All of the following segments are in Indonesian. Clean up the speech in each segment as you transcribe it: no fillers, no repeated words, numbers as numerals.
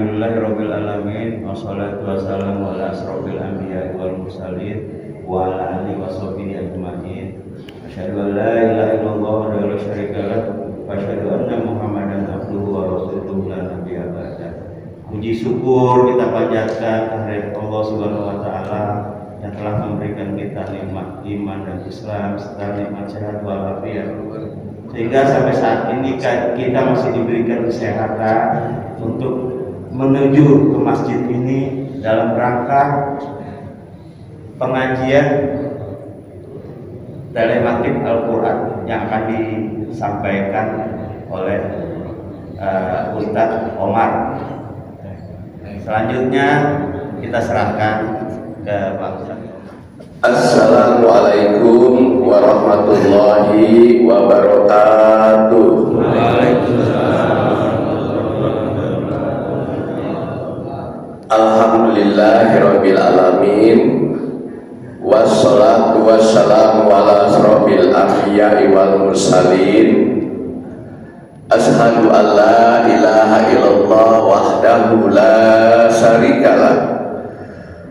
Alhamdulillahirabbil alamin wassalatu wassalamu ala asrofil anbiya'i wal mursalin wa ala alihi washabihi ajmain. Asyhadu an la ilaha illallah wa la syarika lah wa asyhadu anna Muhammadan abduhu wa rasuluhu la nabiyya ba'da. Puji syukur kita panjatkan kehadirat Allah Subhanahu wa taala yang telah memberikan kita nikmat iman dan Islam serta nikmat sehat walafiat, sehingga sampai saat ini kita masih diberikan kesehatan untuk menuju ke masjid ini dalam rangka pengajian telematik Al-Quran yang akan disampaikan oleh Ustadz Omar. Selanjutnya kita serahkan ke Pak Ustadz. Assalamualaikum warahmatullahi wabarakatuh. Alhamdulillahirabbil alamin. Wassalatu wassalamu ala asrofil anbiya'i wal mursalin. Asyhadu an la ilaha illallah wahdahu la syarikalah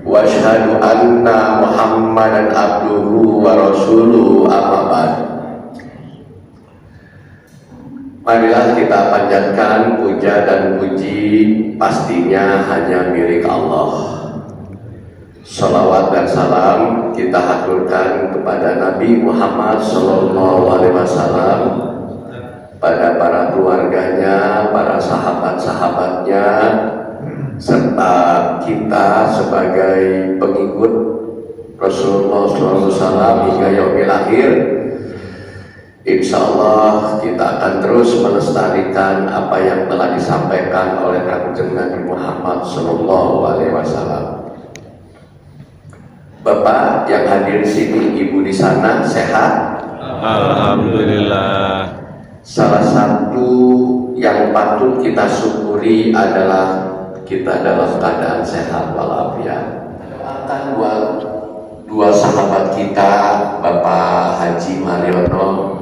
wa asyhadu anna Muhammadan abduhu wa rasuluhu amma ba'd. Marilah kita panjatkan puja dan puji pastinya hanya milik Allah. Salawat dan salam kita haturkan kepada Nabi Muhammad sallallahu alaihi wasallam, pada para keluarganya, para sahabat-sahabatnya, serta kita sebagai pengikut Rasulullah SAW hingga yaumil akhir. Insya Allah kita akan terus melestarikan apa yang telah disampaikan oleh Kanjeng Nabi Muhammad SAW. Bapak yang hadir di sini, ibu di sana sehat? Alhamdulillah. Salah satu yang patut kita syukuri adalah kita dalam keadaan sehat walafiat. Doakan buat dua sahabat kita, Bapak Haji Mariono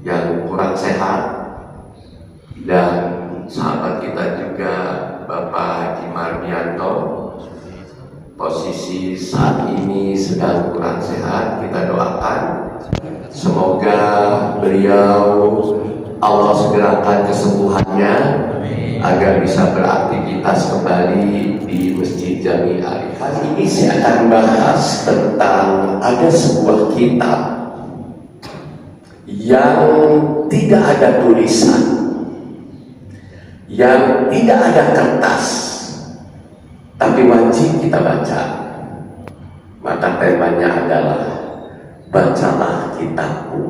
yang kurang sehat, dan sahabat kita juga Bapak Haji Mardianto, posisi saat ini sedang kurang sehat. Kita doakan semoga beliau Allah segerakan kesembuhannya agar bisa beraktivitas kembali di Masjid Jami Arif. Kali ini saya akan bahas tentang ada sebuah kitab yang tidak ada tulisan, yang tidak ada kertas, tapi wajib kita baca. Maka temanya adalah bacalah kitabmu.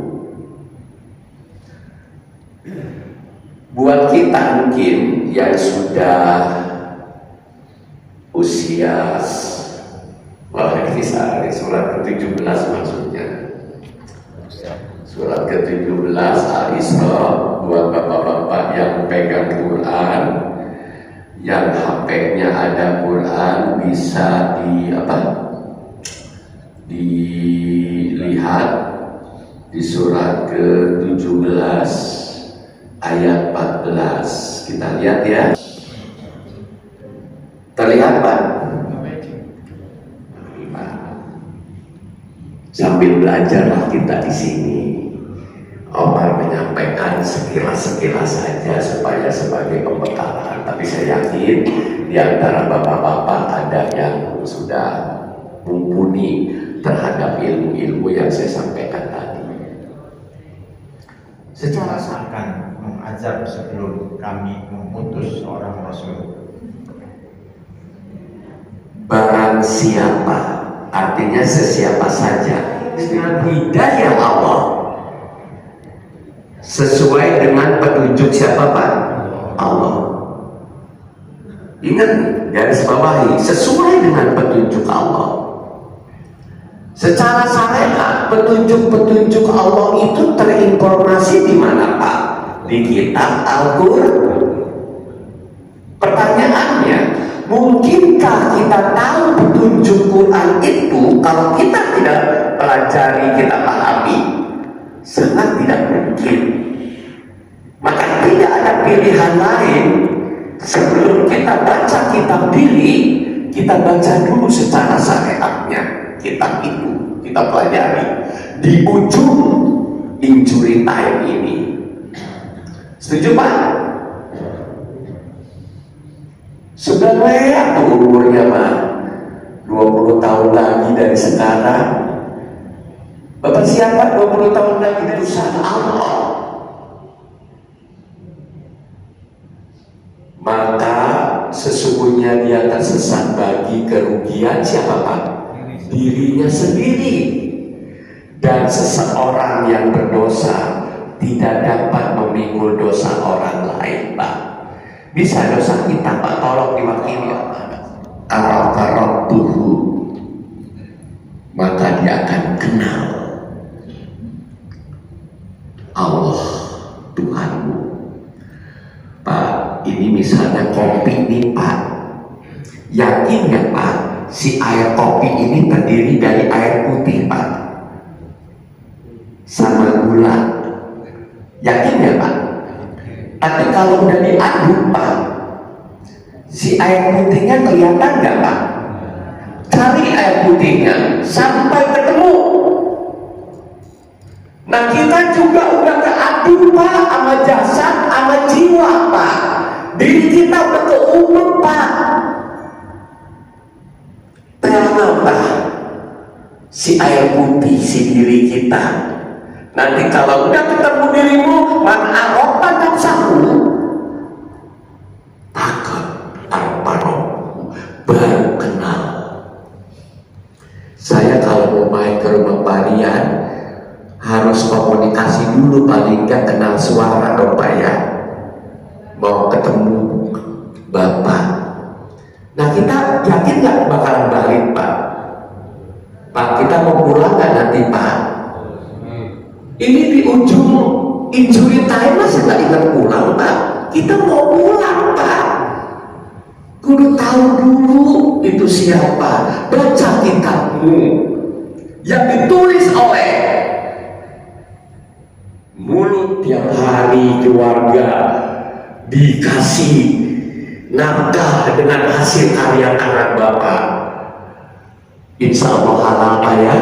Buat kita mungkin yang sudah usia, ini surat ke-17 maksudnya, surat ke-17 Al-Isra, buat bapak-bapak yang pegang Quran, yang HP-nya ada Quran, bisa dilihat di surat ke-17 ayat 14. Kita lihat ya. Terlihat Pak? Sambil belajarlah kita di sini. Omar menyampaikan sekilas-sekilas saja supaya sebagai pembekalan. Tapi saya yakin di antara bapak-bapak ada yang sudah mumpuni terhadap ilmu-ilmu yang saya sampaikan tadi. Secara seakan mengazab sebelum kami memutus seorang Rasul. Barang siapa, artinya sesiapa saja, dengan hidayah Allah, sesuai dengan petunjuk siapa Pak? Allah. Ingat, garis bawahi, sesuai dengan petunjuk Allah. Secara syariat, petunjuk-petunjuk Allah itu terinformasi di mana Pak? Di kitab Al-Quran. Pertanyaannya, mungkinkah kita tahu petunjuk Quran itu kalau kita tidak pelajari, kita pahami? Sangat tidak mungkin. Maka tidak ada pilihan lain Sebelum kita baca kitab diri, kita baca dulu secara syariatnya. Kitab itu kita pelajari di ujung injury time ini. Setuju Pak? Sudah lewat umurnya Pak, 20 tahun lagi dari sekarang. Bapak siapa 20 tahun lagi dari usaha Allah? Maka sesungguhnya dia tersesat bagi kerugian siapa Pak? Dirinya sendiri. Dan seseorang yang berdosa tidak dapat memikul dosa orang lain Pak. Bisa dosa kita Pak, tolong diwakili Arafatuhu, maka dia akan kenal Allah Tuhanmu. Pak, ini misalnya kopi nih Pak, yakin nggak Pak si air kopi ini terdiri dari air putih Pak sama gula? Yakin nggak Pak? Tapi kalau udah diaduk Pak, si air putihnya kelihatan nggak Pak? Cari air putihnya sampai ketemu. Nah kita juga udah keaduk Pak sama jasad sama jiwa Pak. Diri kita udah keumum Pak. Kenapa si air putih si diri kita? Nanti kalau udah ketemu dirimu, man aropa nafsahu, takut arparok baru kenal. Saya kalau mau main ke rumah Pak Rian harus komunikasi dulu, paling nggak kenal suara dong Pak ya. Mau ketemu Bapak. Nah kita yakin nggak bakalan balik Pak? Pak kita mau pulang nggak nanti Pak? Ini di ujung injury time masa nggak ingat pulang Pak? Kita mau pulang Pak. Kudu tahu dulu itu siapa. Baca kitabmu yang ditulis oleh mulut tiap hari keluarga dikasih nafkah dengan hasil karya anak Bapak. Insya Allah halal Pak ya.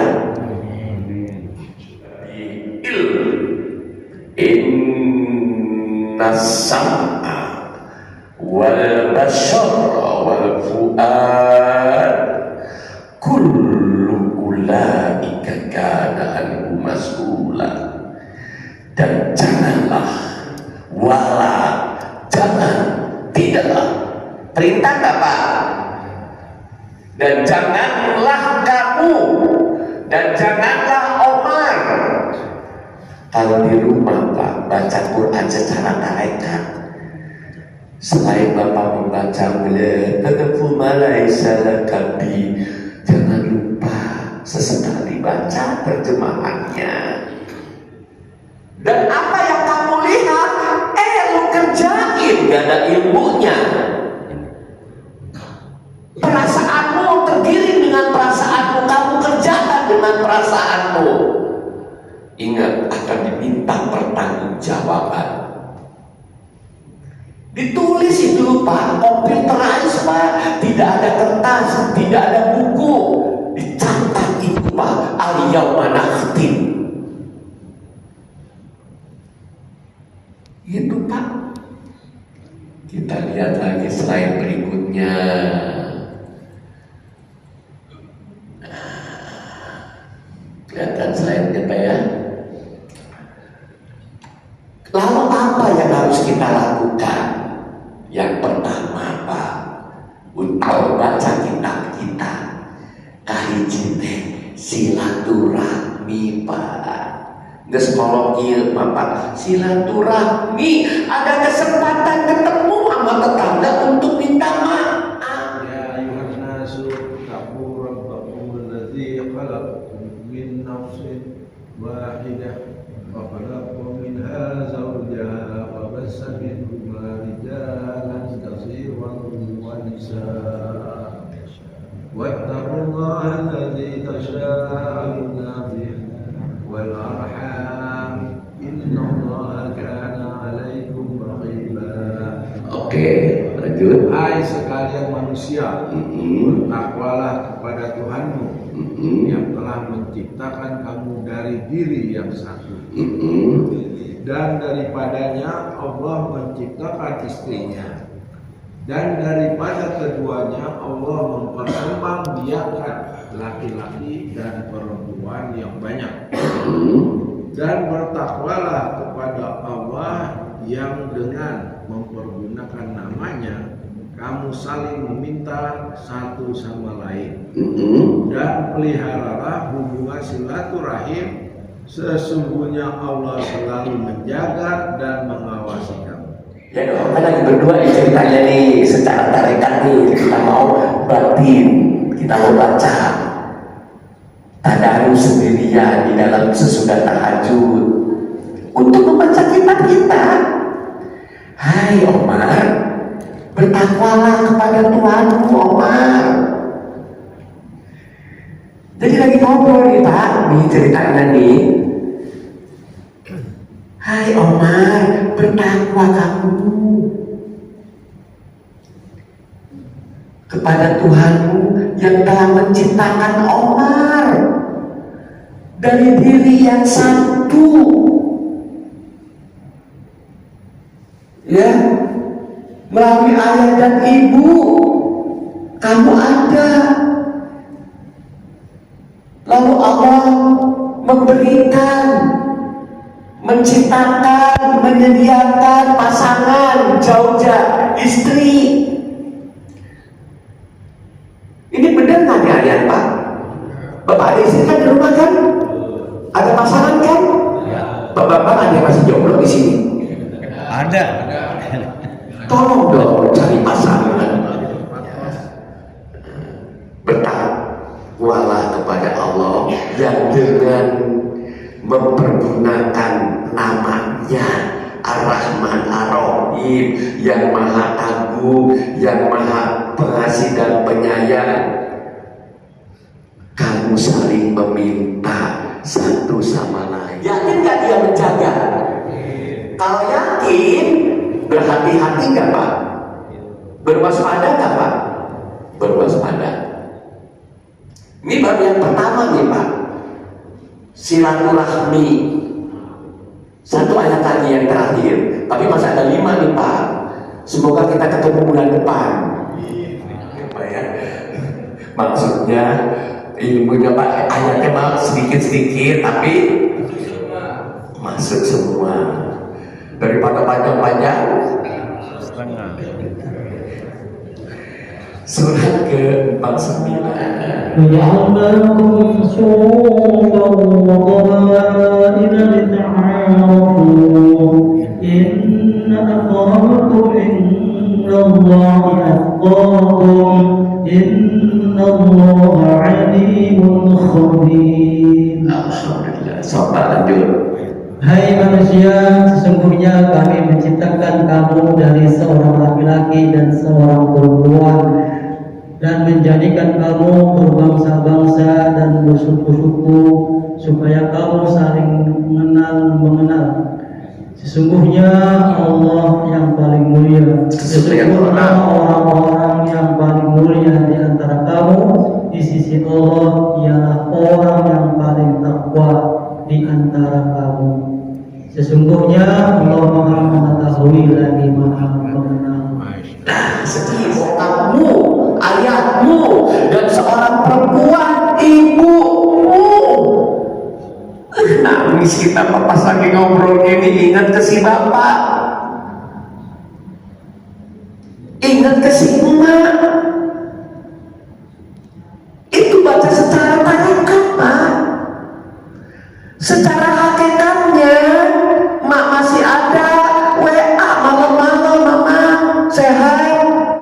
Inna sam'a wal basyara wal fu'ad kullu ulaika kana anhu mas'ula. Dan janganlah, wala jangan, tidaklah, perintah nggak Pak? Dan janganlah kamu, dan janganlah Omar kalau di rumah Pak baca Quran secara tarekat. Selain Bapak membaca tadafu malaisa lakabi, jangan lupa sesekali baca terjemahannya. Dan apa yang kamu lihat, lu kerjain, gak ada ilmunya. Perasaanmu tergiring dengan perasaanmu, kamu kerjakan dengan perasaanmu. Ingat akan diminta pertanggungjawaban. Ditulis itu Pak, computerize Pak, tidak ada kertas, tidak ada buku, dicatat itu Pak, al-yawma nakhtim. Itu Pak. Kita lihat lagi slide berikutnya. Kelihatan slide-nya Pak ya. Lalu apa yang harus kita lakukan? Yang pertama Pak, untuk baca kitab kita kahijite silaturahmi Pak. Geus kolokil Bapak, silaturahmi, ada kesempatan ketemu sama tetangga untuk minta maaf. Ya ayuhan nasu taqu rabbakum alladzi khalaqakum min nafsin wahidah wa khalaqa minha zawjaha wa bassa minhuma rijalan katsiran wa nisaa wattaqullaha alladzi tashaa'aluna bihi wal arham innallaha kana 'alaikum raqiba. Oke, Lanjut. Hai sekalian manusia, bertakwalah kepada Tuhanmu yang telah menciptakan kamu dari diri yang satu. Dan daripadanya Allah menciptakan istrinya. Dan daripada keduanya Allah memperkembangbiakan laki-laki dan perempuan yang banyak. Dan bertakwalah kepada Allah yang dengan mempergunakan namanya kamu saling meminta satu sama lain. Dan peliharalah hubungan silaturahim, sesungguhnya Allah selalu menjaga dan mengawasi kamu. Ya dong, kan lagi berdua nih ceritanya nih, secara tarekat nih, kita mau batin, kita mau baca tadarus sendirian di dalam sesudah tahajud untuk membaca kitab kita. Hai Omar, bertakwalah kepada Tuhanmu Omar. Jadi lagi ngobrol nih Pak, nih ceritanya nih. Hai Omar, bertakwa kamu kepada Tuhanmu yang telah menciptakan Omar dari diri yang satu. Ya, melalui ayah dan ibu kamu ada. Lalu Allah memberikan, menciptakan, menyediakan pasangan, zauja, istri. Ini benar nggak nih ayat Pak? Bapak ada istri kan di rumah kan? Ada pasangan kan? Bapak-bapak ada yang masih jomblo di sini? Ada. Tolong dong cari pasangan. Bertakwalah kepada Allah yang dengan mempergunakan namanya Ar-Rahman Ar-Rahim, yang maha agung, yang maha pengasih dan penyayang. Kamu saling meminta satu sama lain. Yakin gak dia menjaga? Kalau yakin, berhati-hati gak Pak? Berwaspada gak Pak? Berwaspada. Ini baru yang pertama nih Pak, silaturahmi. Satu ayat tadi yang terakhir, tapi masih ada 5 nih Pak. Semoga kita ketemu bulan depan. Pak ya, maksudnya ilmunya Pak, ayatnya Pak sedikit-sedikit tapi masuk semua. Daripada panjang-panjang, surat ke-49. وجعلناكم شعوبا وقبائل لتعارفوا إن أكرمكم عند الله أتقاكم إن الله عليم خبير. Alhamdulillah. Sobat lanjut. Hai manusia, sesungguhnya kami menciptakan kamu dari seorang laki-laki dan seorang perempuan, dan menjadikan kamu berbangsa-bangsa dan bersuku-suku supaya kamu saling mengenal. Sesungguhnya Allah yang paling mulia. Sesungguhnya orang-orang yang paling mulia di antara kamu di sisi Allah ialah orang yang paling takwa di antara kamu. Sesungguhnya Allah Maha Mengetahui lagi Maha Mengenal. Setiap kamu, ayahmu, dan seorang perempuan, ibumu. Nangis kita pas lagi ngobrol ini, ingat ke si bapak.